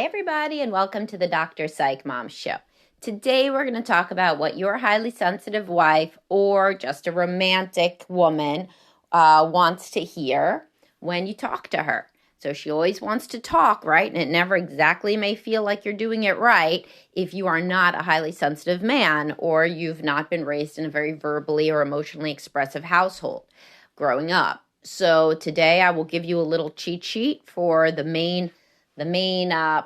Hi, everybody, and welcome to the Dr. Psych Mom Show. Today, we're going to talk about what your highly sensitive wife or just a romantic woman wants to hear when you talk to her. So she always wants to talk, right? And it never exactly may feel like you're doing it right if you are not a highly sensitive man or you've not been raised in a very verbally or emotionally expressive household growing up. So today, I will give you a little cheat sheet for the main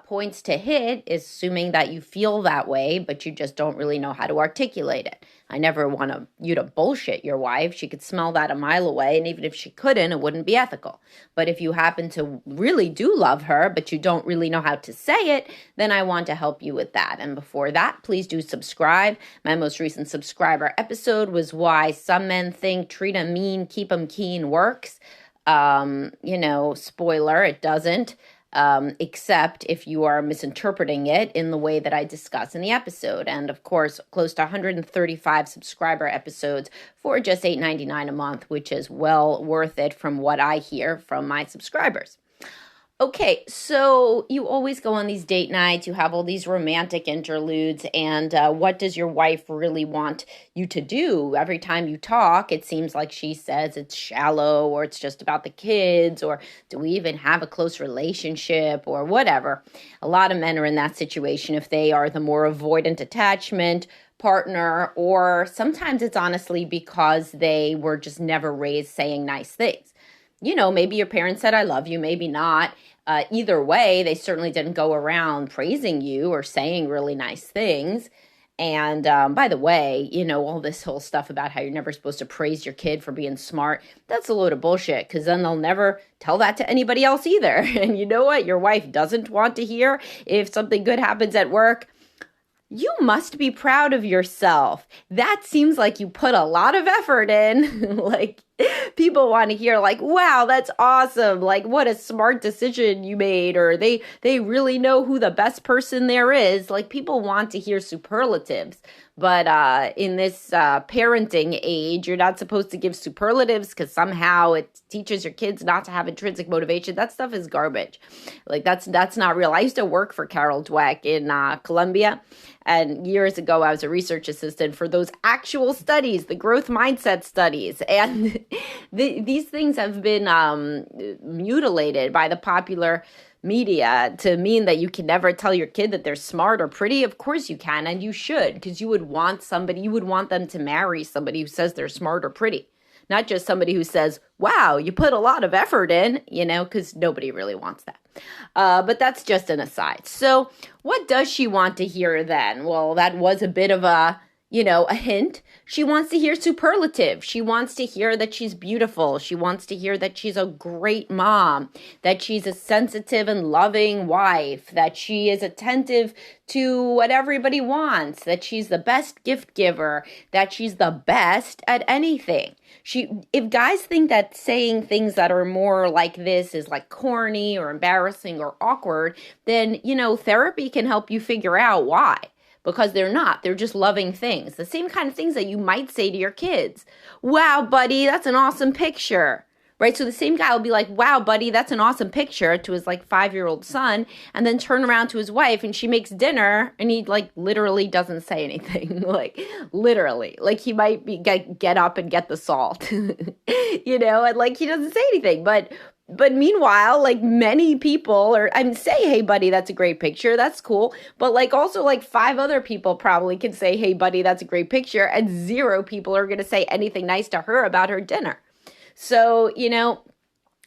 points to hit, is assuming that you feel that way, but you just don't really know how to articulate it. I never want you to bullshit your wife. She could smell that a mile away, and even if she couldn't, it wouldn't be ethical. But if you happen to really do love her, but you don't really know how to say it, then I want to help you with that. And before that, please do subscribe. My most recent subscriber episode was why some men think treat 'em mean, keep 'em keen works. Spoiler, it doesn't. Except if you are misinterpreting it in the way that I discuss in the episode. And of course, close to 135 subscriber episodes for just $8.99 a month, which is well worth it from what I hear from my subscribers. Okay, so you always go on these date nights, you have all these romantic interludes, and what does your wife really want you to do? Every time you talk, it seems like she says it's shallow, or it's just about the kids, or do we even have a close relationship, or whatever. A lot of men are in that situation if they are the more avoidant attachment partner, or sometimes it's honestly because they were just never raised saying nice things. Maybe your parents said, I love you, maybe not. Either way, they certainly didn't go around praising you or saying really nice things. And by the way, all this whole stuff about how you're never supposed to praise your kid for being smart, that's a load of bullshit, because then they'll never tell that to anybody else either. And you know what? Your wife doesn't want to hear if something good happens at work. You must be proud of yourself. That seems like you put a lot of effort in. Like, people want to hear, like, wow, that's awesome. Like, what a smart decision you made. Or they really know who the best person there is. Like, people want to hear superlatives. But in this parenting age, you're not supposed to give superlatives because somehow it teaches your kids not to have intrinsic motivation. That stuff is garbage. Like, that's not real. I used to work for Carol Dweck in Columbia. And years ago, I was a research assistant for those actual studies, the growth mindset studies. And these things have been mutilated by the popular media to mean that you can never tell your kid that they're smart or pretty. Of course you can, and you should, because you would want them to marry somebody who says they're smart or pretty. Not just somebody who says, wow, you put a lot of effort in, because nobody really wants that. But that's just an aside. So what does she want to hear then? Well, that was a bit of a hint. She wants to hear superlative. She wants to hear that she's beautiful. She wants to hear that she's a great mom, that she's a sensitive and loving wife, that she is attentive to what everybody wants, that she's the best gift giver, that she's the best at anything. If guys think that saying things that are more like this is like corny or embarrassing or awkward, then, therapy can help you figure out why. Because they're not. They're just loving things. The same kind of things that you might say to your kids. Wow, buddy, that's an awesome picture. Right? So the same guy will be like, wow, buddy, that's an awesome picture to his 5-year-old son, and then turn around to his wife and she makes dinner and he literally doesn't say anything. Literally. He might get up and get the salt. And he doesn't say anything. But meanwhile, many people say, hey, buddy, that's a great picture. That's cool. But also 5 other people probably can say, hey, buddy, that's a great picture. And 0 people are going to say anything nice to her about her dinner. So,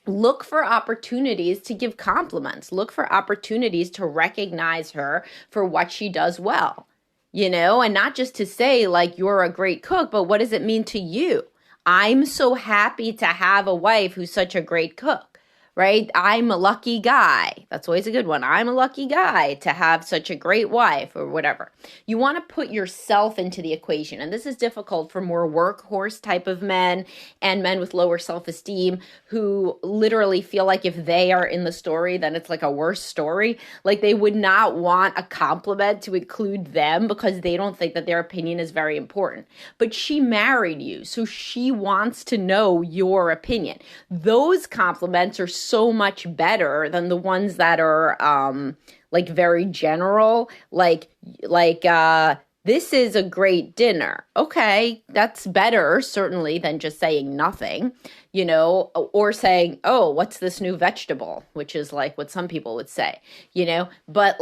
look for opportunities to give compliments. Look for opportunities to recognize her for what she does well, and not just to say you're a great cook, but what does it mean to you? I'm so happy to have a wife who's such a great cook. Right? I'm a lucky guy. That's always a good one. I'm a lucky guy to have such a great wife or whatever. You want to put yourself into the equation. And this is difficult for more workhorse type of men and men with lower self-esteem who literally feel like if they are in the story, then it's a worse story. They would not want a compliment to include them because they don't think that their opinion is very important. But she married you, so she wants to know your opinion. Those compliments are so much better than the ones that are like very general, this is a great dinner. Okay, that's better, certainly, than just saying nothing, or saying, oh, what's this new vegetable? Which is like what some people would say, but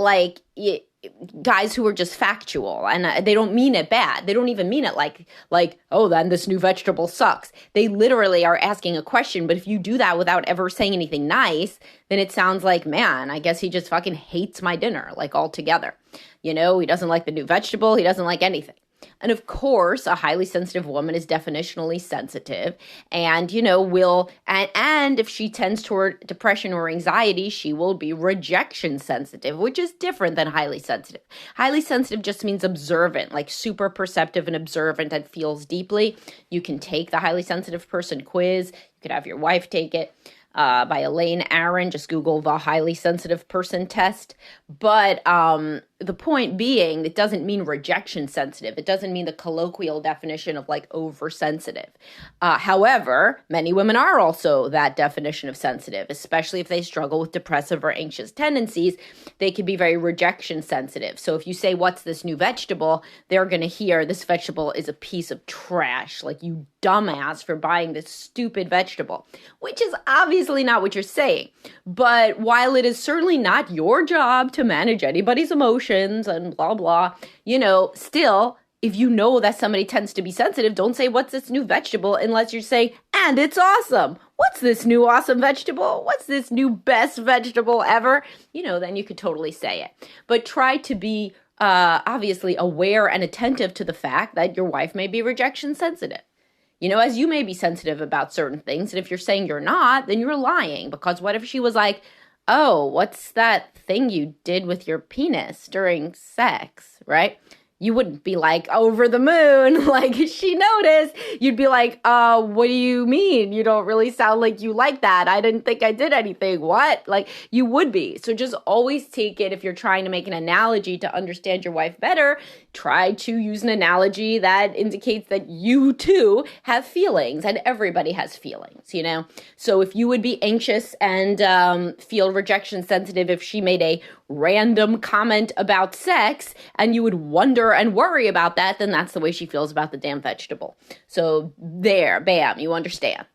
guys who are just factual and they don't mean it bad. They don't even mean it like, oh, then this new vegetable sucks. They literally are asking a question. But if you do that without ever saying anything nice, then it sounds like, man, I guess he just fucking hates my dinner, like altogether. He doesn't like the new vegetable. He doesn't like anything. And of course, a highly sensitive woman is definitionally sensitive and, and if she tends toward depression or anxiety, she will be rejection sensitive, which is different than highly sensitive. Highly sensitive just means observant, like super perceptive and observant and feels deeply. You can take the highly sensitive person quiz. You could have your wife take it. By Elaine Aron. Just Google the highly sensitive person test. But the point being, it doesn't mean rejection sensitive. It doesn't mean the colloquial definition of like oversensitive. However, many women are also that definition of sensitive, especially if they struggle with depressive or anxious tendencies. They can be very rejection sensitive. So if you say, what's this new vegetable? They're going to hear this vegetable is a piece of trash. Like, you dumbass for buying this stupid vegetable, which is obviously not what you're saying. But while it is certainly not your job to manage anybody's emotions and blah, blah, still, if you know that somebody tends to be sensitive, don't say, what's this new vegetable? Unless you're saying, and it's awesome. What's this new awesome vegetable? What's this new best vegetable ever? Then you could totally say it. But try to be obviously aware and attentive to the fact that your wife may be rejection sensitive. As you may be sensitive about certain things. And if you're saying you're not, then you're lying. Because what if she was like, oh, what's that thing you did with your penis during sex, right? You wouldn't be like, over the moon, like she noticed. You'd be like, what do you mean? You don't really sound like you like that. I didn't think I did anything. What? Like, you would be. So just always take it, if you're trying to make an analogy to understand your wife better, try to use an analogy that indicates that you too have feelings, and everybody has feelings, So if you would be anxious and feel rejection sensitive if she made a random comment about sex and you would wonder and worry about that, then that's the way she feels about the damn vegetable. So there, bam, you understand.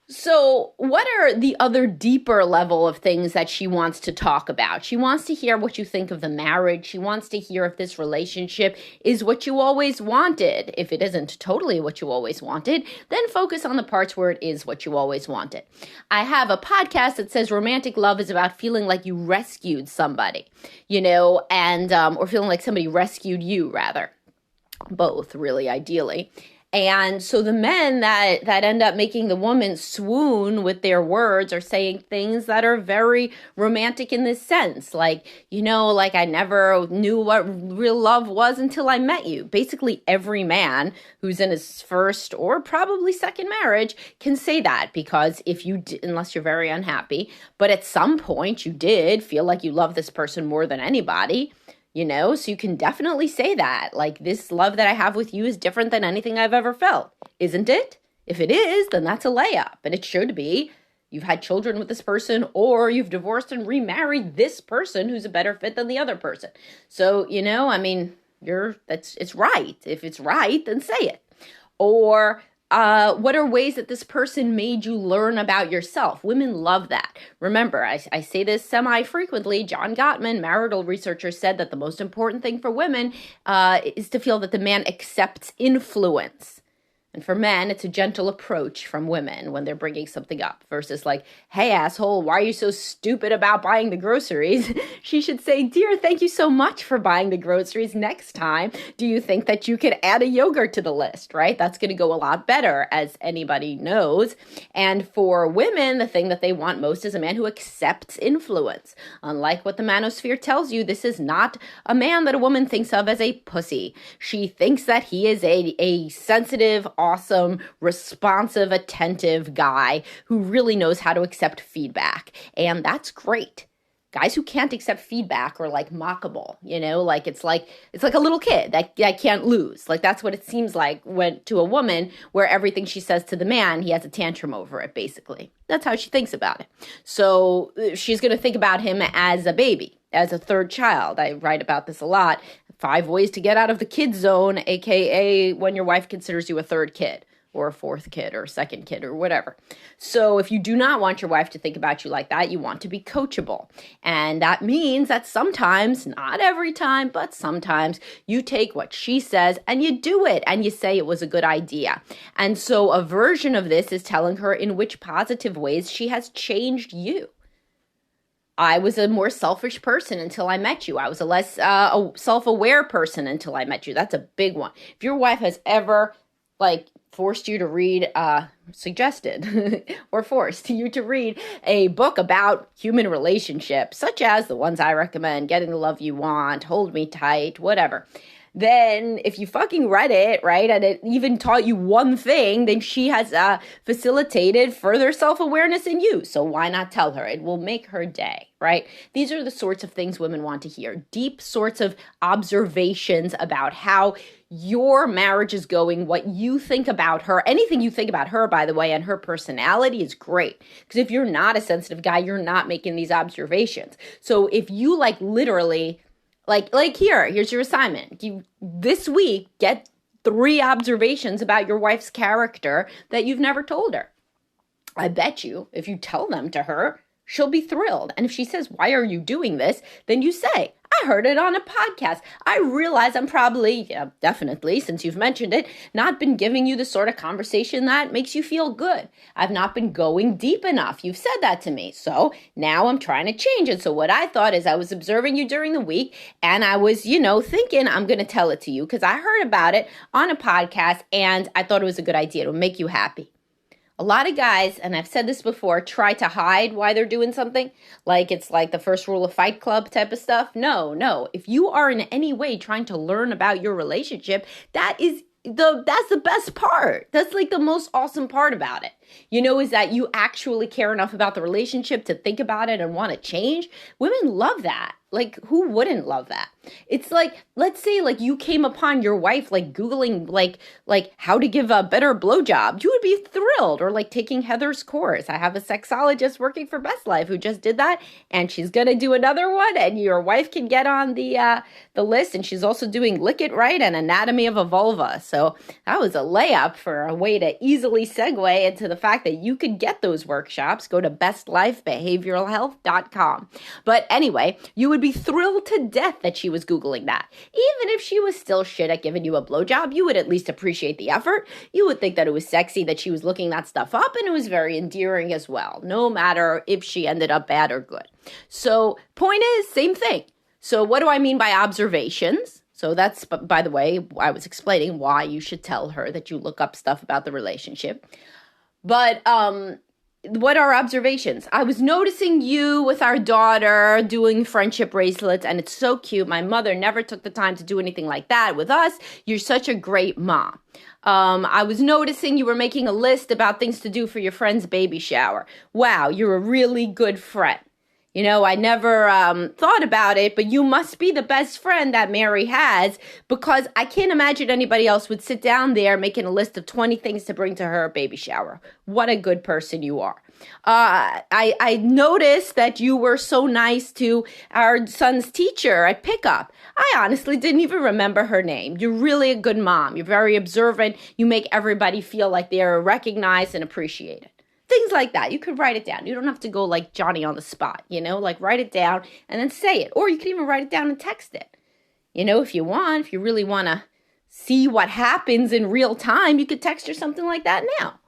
So what are the other deeper level of things that she wants to talk about? She wants to hear what you think of the marriage. She wants to hear if this relationship is what you always wanted. If it isn't totally what you always wanted, then focus on the parts where it is what you always wanted. I have a podcast that says romantic love is about feeling like you rescued somebody, and or feeling like somebody rescued you, rather. Both, really, ideally. And so the men that end up making the woman swoon with their words are saying things that are very romantic in this sense. Like, like I never knew what real love was until I met you. Basically, every man who's in his first or probably second marriage can say that, because if you, unless you're very unhappy, but at some point you did feel like you love this person more than anybody, so you can definitely say that. Like, this love that I have with you is different than anything I've ever felt. Isn't it? If it is, then that's a layup. And it should be. You've had children with this person, or you've divorced and remarried this person who's a better fit than the other person. So, it's right. If it's right, then say it. Or what are ways that this person made you learn about yourself? Women love that. Remember, I say this semi-frequently. John Gottman, marital researcher, said that the most important thing for women is to feel that the man accepts influence. And for men, it's a gentle approach from women when they're bringing something up versus like, hey, asshole, why are you so stupid about buying the groceries? She should say, dear, thank you so much for buying the groceries. Next time, do you think that you could add a yogurt to the list, right? That's going to go a lot better, as anybody knows. And for women, the thing that they want most is a man who accepts influence. Unlike what the manosphere tells you, this is not a man that a woman thinks of as a pussy. She thinks that he is a sensitive, awesome, responsive, attentive guy who really knows how to accept feedback. And that's great. Guys who can't accept feedback are like mockable, like it's like a little kid that can't lose. Like, that's what it seems like when to a woman, where everything she says to the man, he has a tantrum over it, basically. That's how she thinks about it. So she's going to think about him as a baby. as a third child. I write about this a lot. 5 ways to get out of the kid zone, aka when your wife considers you a third kid or a fourth kid or a second kid or whatever. So if you do not want your wife to think about you like that, you want to be coachable. And that means that sometimes, not every time, but sometimes you take what she says and you do it and you say it was a good idea. And so a version of this is telling her in which positive ways she has changed you. I was a more selfish person until I met you. I was a less self-aware person until I met you. That's a big one. If your wife has ever forced you to read, suggested or forced you to read a book about human relationships, such as the ones I recommend, Getting the Love You Want, Hold Me Tight, whatever, then if you fucking read it, right, and it even taught you one thing, then she has facilitated further self-awareness in you. So why not tell her? It will make her day, right? These are the sorts of things women want to hear. Deep sorts of observations about how your marriage is going, what you think about her. Anything you think about her, by the way, and her personality is great. Because if you're not a sensitive guy, you're not making these observations. So if you literally... here's your assignment. You this week get 3 observations about your wife's character that you've never told her. I bet you if you tell them to her, she'll be thrilled. And if she says, "Why are you doing this?" then you say, "I heard it on a podcast. I realize I'm probably, definitely, since you've mentioned it, not been giving you the sort of conversation that makes you feel good. I've not been going deep enough. You've said that to me. So now I'm trying to change it." So what I thought is I was observing you during the week and I was, thinking I'm going to tell it to you because I heard about it on a podcast and I thought it was a good idea. It'll make you happy. A lot of guys, and I've said this before, try to hide why they're doing something. It's like the first rule of Fight Club type of stuff. No. If you are in any way trying to learn about your relationship, that's the best part. That's the most awesome part about it. Is that you actually care enough about the relationship to think about it and want to change. Women love that. Who wouldn't love that? It's let's say you came upon your wife Googling how to give a better blowjob. You would be thrilled. Or taking Heather's course. I have a sexologist working for Best Life who just did that, and she's gonna do another one. And your wife can get on the list. And she's also doing Lick It Right and Anatomy of a Vulva. So that was a layup for a way to easily segue into the fact that you could get those workshops. Go to bestlifebehavioralhealth.com. But anyway, you would be thrilled to death that she was Googling that. Even if she was still shit at giving you a blowjob, you would at least appreciate the effort. You would think that it was sexy that she was looking that stuff up, and it was very endearing as well, no matter if she ended up bad or good. So point is, same thing. So what do I mean by observations? So that's, by the way, I was explaining why you should tell her that you look up stuff about the relationship. But what are observations? I was noticing you with our daughter doing friendship bracelets, and it's so cute. My mother never took the time to do anything like that with us. You're such a great mom. I was noticing you were making a list about things to do for your friend's baby shower. Wow, you're a really good friend. I never thought about it, but you must be the best friend that Mary has, because I can't imagine anybody else would sit down there making a list of 20 things to bring to her baby shower. What a good person you are. I noticed that you were so nice to our son's teacher at pickup. I honestly didn't even remember her name. You're really a good mom. You're very observant. You make everybody feel like they're recognized and appreciated. Things like that. You could write it down. You don't have to go like Johnny on the spot, write it down and then say it. Or you could even write it down and text it. If you really want to see what happens in real time, you could text her something like that now.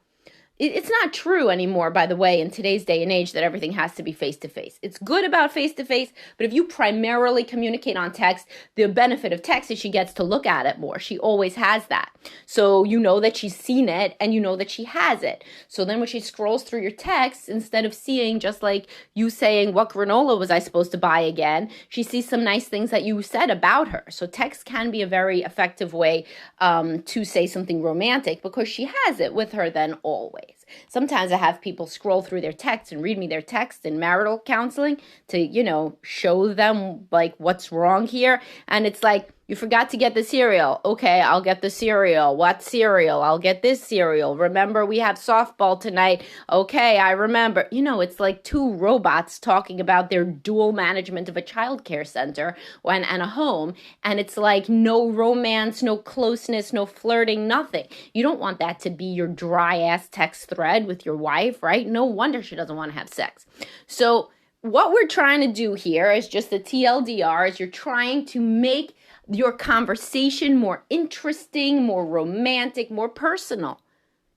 It's not true anymore, by the way, in today's day and age that everything has to be face-to-face. It's good about face-to-face, but if you primarily communicate on text, the benefit of text is she gets to look at it more. She always has that. So you know that she's seen it and you know that she has it. So then when she scrolls through your text, instead of seeing just like you saying, "What granola was I supposed to buy again?" she sees some nice things that you said about her. So text can be a very effective way to say something romantic because she has it with her then always. Sometimes I have people scroll through their texts and read me their texts in marital counseling to, show them like what's wrong here. And it's like, you forgot to get the cereal. Okay, I'll get the cereal. What cereal? I'll get this cereal. Remember, we have softball tonight. Okay, I remember. It's like two robots talking about their dual management of a childcare center and a home. And it's like no romance, no closeness, no flirting, nothing. You don't want that to be your dry ass text thread with your wife, right? No wonder she doesn't want to have sex. So what we're trying to do here is just the TLDR is you're trying to make your conversation more interesting, more romantic, more personal.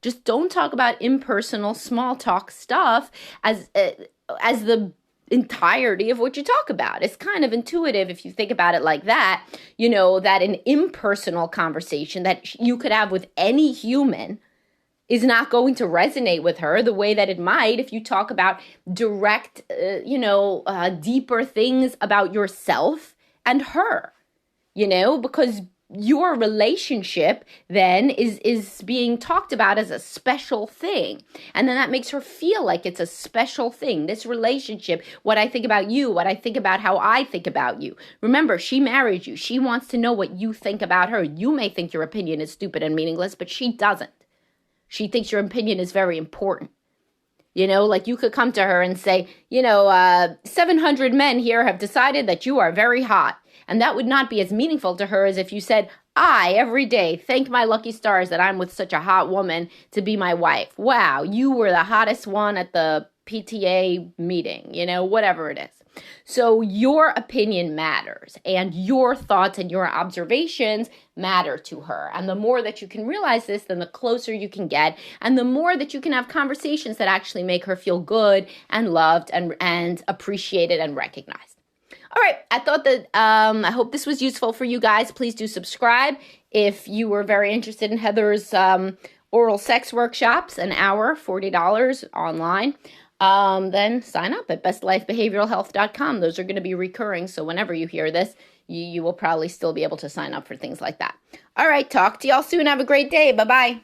Just don't talk about impersonal small talk stuff as the entirety of what you talk about. It's kind of intuitive if you think about it like that, that an impersonal conversation that you could have with any human is not going to resonate with her the way that it might if you talk about direct, deeper things about yourself and her. Because your relationship then is being talked about as a special thing. And then that makes her feel like it's a special thing. This relationship, what I think about you, what I think about how I think about you. Remember, she married you. She wants to know what you think about her. You may think your opinion is stupid and meaningless, but she doesn't. She thinks your opinion is very important. Like you could come to her and say, 700 men here have decided that you are very hot. And that would not be as meaningful to her as if you said, I, every day, thank my lucky stars that I'm with such a hot woman to be my wife. Wow, you were the hottest one at the PTA meeting, whatever it is. So your opinion matters, and your thoughts and your observations matter to her. And the more that you can realize this, then the closer you can get, and the more that you can have conversations that actually make her feel good and loved and appreciated and recognized. All right, I thought that I hope this was useful for you guys. Please do subscribe. If you were very interested in Heather's oral sex workshops, an hour, $40 online, then sign up at bestlifebehavioralhealth.com. Those are going to be recurring, so whenever you hear this, you will probably still be able to sign up for things like that. All right, talk to y'all soon. Have a great day. Bye-bye.